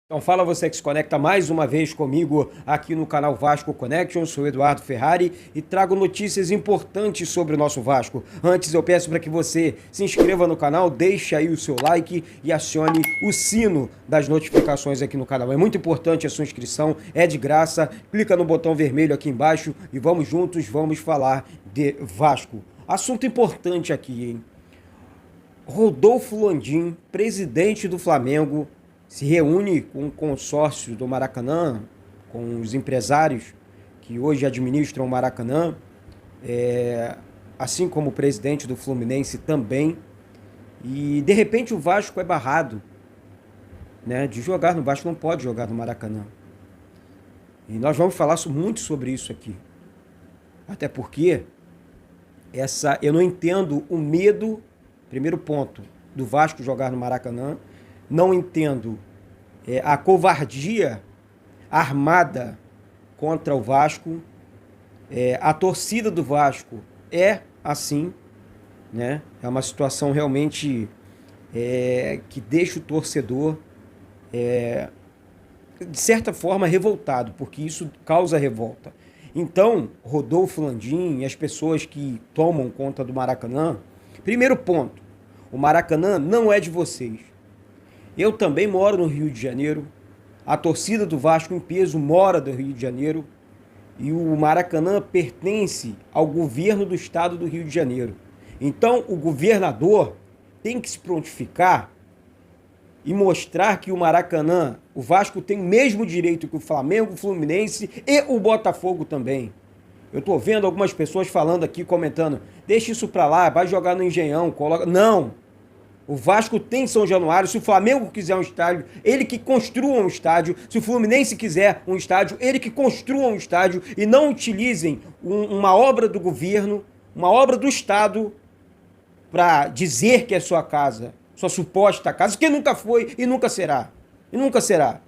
Então fala você que se conecta mais uma vez comigo aqui no canal Vasco Connection. Eu sou o Eduardo Ferrari e trago notícias importantes sobre o nosso Vasco. Antes eu peço para que você se inscreva no canal, deixe aí o seu like e acione o sino das notificações aqui no canal. É muito importante a sua inscrição, é de graça. Clica no botão vermelho aqui embaixo e vamos juntos, vamos falar de Vasco. Assunto importante aqui, hein? Rodolfo Landim, presidente do Flamengo, se reúne com o consórcio do Maracanã, com os empresários que hoje administram o Maracanã, assim como o presidente do Fluminense também, e de repente o Vasco é barrado, né, de jogar no Vasco, não pode jogar no Maracanã. E nós vamos falar muito sobre isso aqui. Até porque eu não entendo o medo, primeiro ponto, do Vasco jogar no Maracanã. Não entendo a covardia armada contra o Vasco. A torcida do Vasco é assim, né? É uma situação realmente que deixa o torcedor, de certa forma, revoltado, porque isso causa revolta. Então, Rodolfo Landim e as pessoas que tomam conta do Maracanã, primeiro ponto, o Maracanã não é de vocês. Eu também moro no Rio de Janeiro, a torcida do Vasco em peso mora no Rio de Janeiro e o Maracanã pertence ao governo do estado do Rio de Janeiro. Então o governador tem que se prontificar e mostrar que o Maracanã, o Vasco tem o mesmo direito que o Flamengo, o Fluminense e o Botafogo também. Eu tô vendo algumas pessoas falando aqui, comentando, deixa isso pra lá, vai jogar no Engenhão, coloca... Não! O Vasco tem São Januário, se o Flamengo quiser um estádio, ele que construa um estádio, se o Fluminense quiser um estádio, ele que construa um estádio e não utilizem uma obra do governo, uma obra do Estado para dizer que é sua casa, sua suposta casa, que nunca foi e nunca será. E nunca será.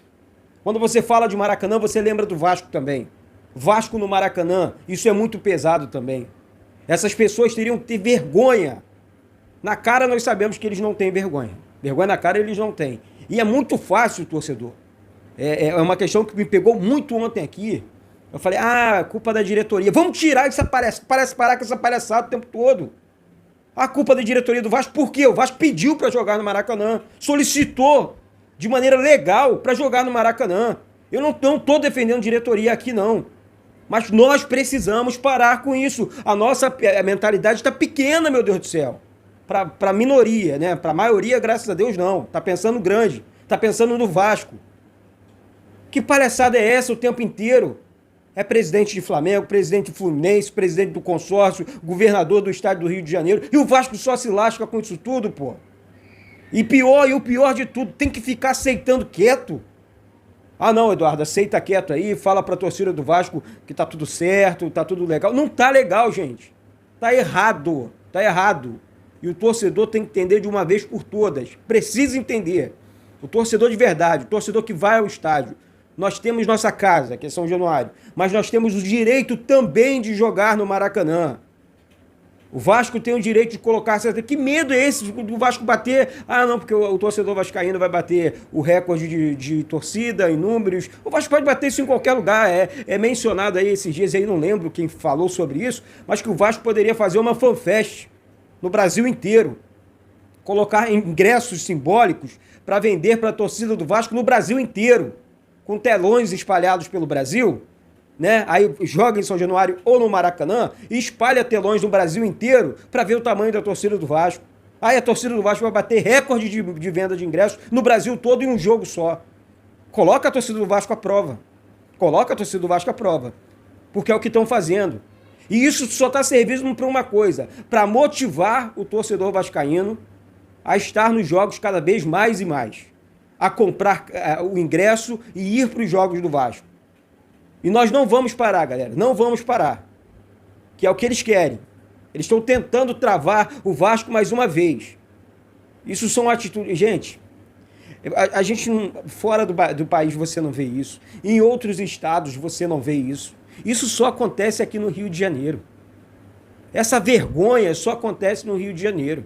Quando você fala de Maracanã, você lembra do Vasco também. Vasco no Maracanã, isso é muito pesado também. Essas pessoas teriam que ter vergonha. Na cara nós sabemos que eles não têm vergonha. Vergonha na cara eles não têm. E é muito fácil, torcedor. É uma questão que me pegou muito ontem aqui. Eu falei, culpa da diretoria. Vamos tirar essa parar com essa palhaçada o tempo todo. A culpa da diretoria do Vasco, por quê? O Vasco pediu para jogar no Maracanã. Solicitou de maneira legal para jogar no Maracanã. Eu não estou defendendo diretoria aqui, não. Mas nós precisamos parar com isso. A nossa mentalidade está pequena, meu Deus do céu. Para a minoria, né? Para a maioria, graças a Deus, não. Tá pensando grande. Tá pensando no Vasco. Que palhaçada é essa o tempo inteiro? É presidente de Flamengo, presidente de Fluminense, presidente do consórcio, governador do estado do Rio de Janeiro. E o Vasco só se lasca com isso tudo, pô. E o pior de tudo, tem que ficar aceitando quieto. Não, Eduardo, aceita quieto aí, fala pra torcida do Vasco que tá tudo certo, tá tudo legal. Não tá legal, gente. Tá errado. Tá errado. E o torcedor tem que entender de uma vez por todas. Precisa entender. O torcedor de verdade, o torcedor que vai ao estádio. Nós temos nossa casa, que é São Januário, mas nós temos o direito também de jogar no Maracanã. O Vasco tem o direito de colocar... Que medo é esse do Vasco bater? Não, porque o torcedor vascaíno vai bater o recorde de torcida em números. O Vasco pode bater isso em qualquer lugar. É mencionado aí esses dias, aí não lembro quem falou sobre isso, mas que o Vasco poderia fazer uma fanfest no Brasil inteiro, colocar ingressos simbólicos para vender para a torcida do Vasco no Brasil inteiro, com telões espalhados pelo Brasil, né? Aí joga em São Januário ou no Maracanã e espalha telões no Brasil inteiro para ver o tamanho da torcida do Vasco. Aí a torcida do Vasco vai bater recorde de venda de ingressos no Brasil todo em um jogo só. Coloca a torcida do Vasco à prova. Coloca a torcida do Vasco à prova. Porque é o que estão fazendo. E isso só está servindo para uma coisa, para motivar o torcedor vascaíno a estar nos jogos cada vez mais e mais, a comprar o ingresso e ir para os jogos do Vasco. E nós não vamos parar, galera, não vamos parar, que é o que eles querem. Eles estão tentando travar o Vasco mais uma vez. Isso são atitudes... Gente, a gente fora do país você não vê isso, em outros estados você não vê isso. Isso só acontece aqui no Rio de Janeiro. Essa vergonha só acontece no Rio de Janeiro.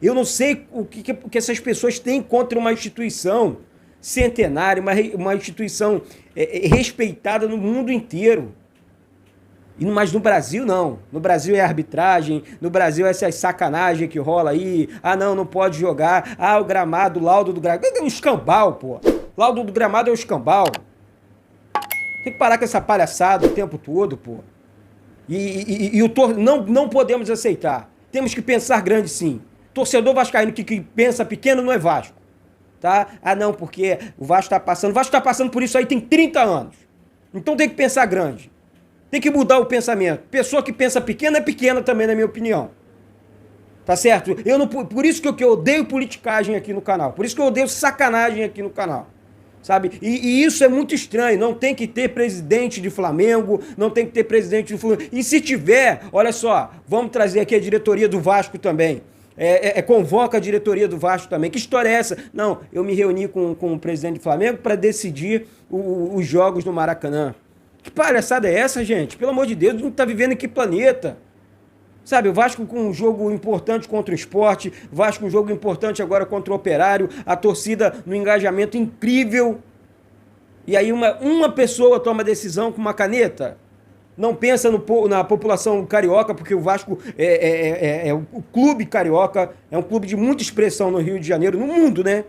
Eu não sei o que essas pessoas têm contra uma instituição centenária, uma instituição respeitada no mundo inteiro. Mas no Brasil, não. No Brasil é arbitragem, no Brasil é essa sacanagem que rola aí. Ah, não pode jogar. Ah, o gramado, o laudo do gramado. É um escambau, pô. Laudo do gramado é um escambau. Tem que parar com essa palhaçada o tempo todo, pô. Não podemos aceitar. Temos que pensar grande, sim. Torcedor vascaíno que pensa pequeno não é Vasco. Tá? Ah, não, porque o Vasco tá passando. O Vasco tá passando por isso aí tem 30 anos. Então tem que pensar grande. Tem que mudar o pensamento. Pessoa que pensa pequena é pequena também, na minha opinião. Tá certo? Por isso que eu odeio politicagem aqui no canal. Por isso que eu odeio sacanagem aqui no canal. Sabe? E isso é muito estranho. Não tem que ter presidente de Flamengo, não tem que ter presidente do Fluminense. E se tiver, olha só, vamos trazer aqui a diretoria do Vasco também. Convoca a diretoria do Vasco também. Que história é essa? Não, eu me reuni com o presidente do Flamengo para decidir os jogos no Maracanã. Que palhaçada é essa, gente? Pelo amor de Deus, a gente tá vivendo em que planeta? Sabe, o Vasco com um jogo importante contra o Sport, o Vasco com um jogo importante agora contra o Operário, a torcida no engajamento incrível. E aí uma pessoa toma decisão com uma caneta? Não pensa na população carioca, porque o Vasco o clube carioca, é um clube de muita expressão no Rio de Janeiro, no mundo, né?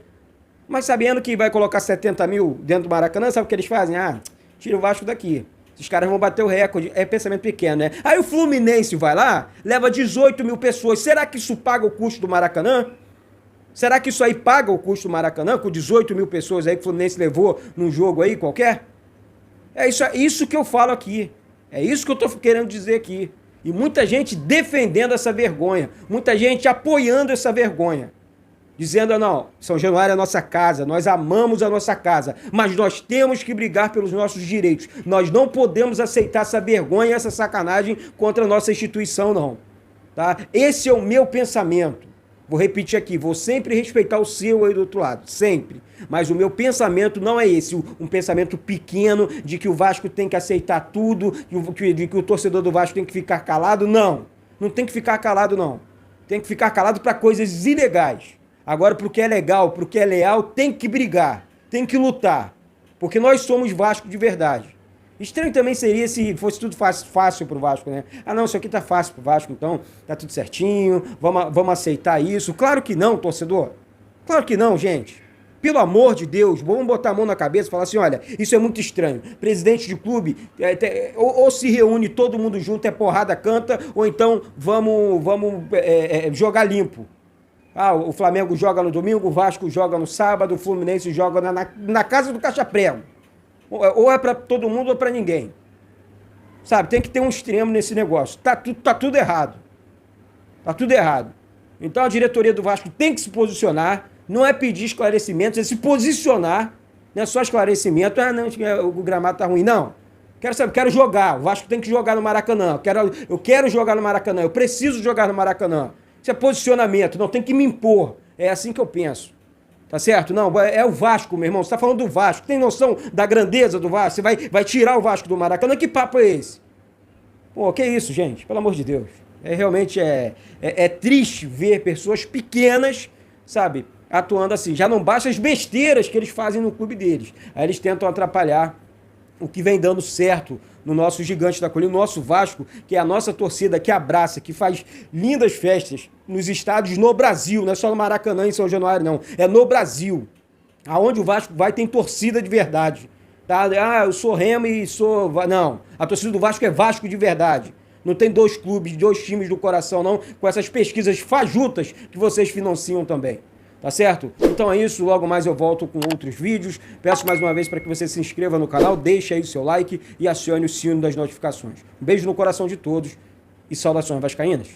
Mas sabendo que vai colocar 70 mil dentro do Maracanã, sabe o que eles fazem? Tira o Vasco daqui. Esses caras vão bater o recorde. É pensamento pequeno, né? Aí o Fluminense vai lá, leva 18 mil pessoas. Será que isso paga o custo do Maracanã? Será que isso aí paga o custo do Maracanã? Com 18 mil pessoas aí que o Fluminense levou num jogo aí qualquer? É isso que eu falo aqui. É isso que eu tô querendo dizer aqui. E muita gente defendendo essa vergonha. Muita gente apoiando essa vergonha. Dizendo, não, São Januário é a nossa casa, nós amamos a nossa casa, mas nós temos que brigar pelos nossos direitos. Nós não podemos aceitar essa vergonha, essa sacanagem contra a nossa instituição, não. Tá? Esse é o meu pensamento. Vou repetir aqui, vou sempre respeitar o seu aí do outro lado, sempre. Mas o meu pensamento não é esse, um pensamento pequeno de que o Vasco tem que aceitar tudo, de que o torcedor do Vasco tem que ficar calado, não. Não tem que ficar calado, não. Tem que ficar calado para coisas ilegais. Agora, pro que é legal, pro que é leal, tem que brigar, tem que lutar. Porque nós somos Vasco de verdade. Estranho também seria se fosse tudo fácil pro Vasco, né? Ah, não, isso aqui tá fácil pro Vasco, então tá tudo certinho, vamos aceitar isso. Claro que não, torcedor. Claro que não, gente. Pelo amor de Deus, vamos botar a mão na cabeça e falar assim, olha, isso é muito estranho. Presidente de clube, ou se reúne todo mundo junto, é porrada, canta, ou então vamos jogar limpo. O Flamengo joga no domingo, o Vasco joga no sábado, o Fluminense joga na casa do caixa-prego. Ou é pra todo mundo ou pra ninguém. Sabe, tem que ter um extremo nesse negócio. Tá tudo errado. Tá tudo errado. Então a diretoria do Vasco tem que se posicionar, não é pedir esclarecimentos, é se posicionar, não é só esclarecimento, não, o gramado tá ruim, não. Quero jogar, o Vasco tem que jogar no Maracanã, eu quero jogar no Maracanã, eu preciso jogar no Maracanã. Isso é posicionamento, não tem que me impor. É assim que eu penso. Tá certo? Não, é o Vasco, meu irmão. Você tá falando do Vasco. Tem noção da grandeza do Vasco? Você vai tirar o Vasco do Maracanã? Que papo é esse? Pô, que isso, gente? Pelo amor de Deus. Realmente triste ver pessoas pequenas, sabe, atuando assim. Já não basta as besteiras que eles fazem no clube deles. Aí eles tentam atrapalhar o que vem dando certo no nosso gigante da colina, o nosso Vasco, que é a nossa torcida, que abraça, que faz lindas festas nos estádios no Brasil, não é só no Maracanã, em São Januário, não. É no Brasil. Aonde o Vasco vai tem torcida de verdade. Tá? Eu sou Remo e sou... Não, a torcida do Vasco é Vasco de verdade. Não tem dois clubes, dois times do coração, não, com essas pesquisas fajutas que vocês financiam também. Tá certo? Então é isso, logo mais eu volto com outros vídeos. Peço mais uma vez para que você se inscreva no canal, deixe aí o seu like e acione o sino das notificações. Um beijo no coração de todos e saudações vascaínas.